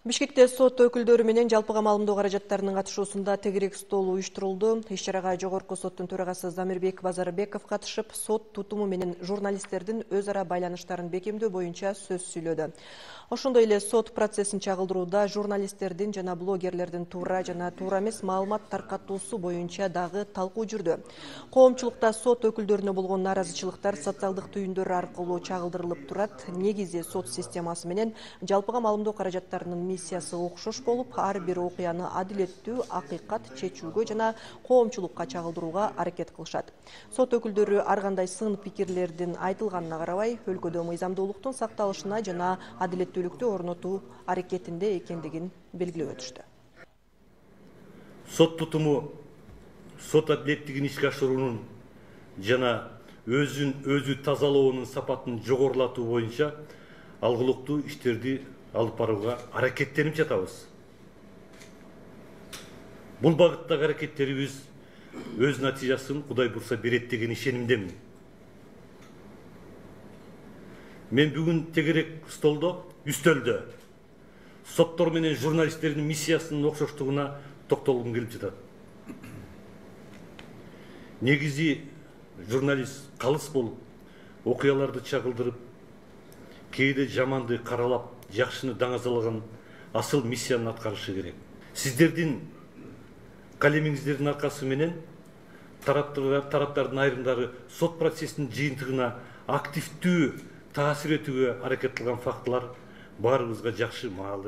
Бишкекте сот өкүлдөрү менен жалпыга маалымдоо каражаттарынын катышуусунда тегерек стол уюштурулду. Иш-чарага Жогорку соттун төрагасы Замирбек Базарбеков катышып, сот тутуму менен журналисттердин өз ара байланыштарын бекемдөө боюнча сөз сүйлөдү. Ошондой эле сот процессин чагылдырууда журналисттердин жана блогерлердин туура жана туура эмес маалымат таркатуусу боюнча дагы талкуу жүрдү. Коомчулукта сот өкүлдөрүнө болгон нааразычылыктар социалдык түйүндөр аркылуу чагылдырылып турат. Негизи сот системасы менен жалпыга маалымдоо каражаттарынын миссиясы окшош болуп, ар бир окуяны адилеттүү, акыйкат чечүүгө жана коомчулукка чагылдырууга аракет кылышат. Сот өкүлдөрү ар кандай сын пикирлердин айтылганына карабай, өлкөдө мыйзамдуулуктун сакталышына жана адилеттүүлүктү орнотуу аракетинде экендигин белгилеп өтүштү. Сот тутуму сот адилеттигин ишке ашыруунун жана өзү тазалоонун сапатын жогорулатуу боюнча алгылыктуу иштерди алып барууга аракеттенип жатабыз. Бул багыттагы аракеттерибиз өз натыйжасын Кудай бурса берет деген ишенимдемин. Мен бүгүн тегерек үстөлдө соттор менен журналисттердин миссиясынын окшоштугуна токтолгум келип жатат. Негизи журналист калыс болуп, окуяларды чагылдырып, кээде жаманды каралап, жакшыны даңазалаган асыл миссияны аткарышы керек. Сиздердин калемиңиздердин аркасы менен тараптардын айрымдары сот процессинин жыйынтыгына активдүү таасир этүүгө аракет кылган фактылар баарыбызга жакшы маал.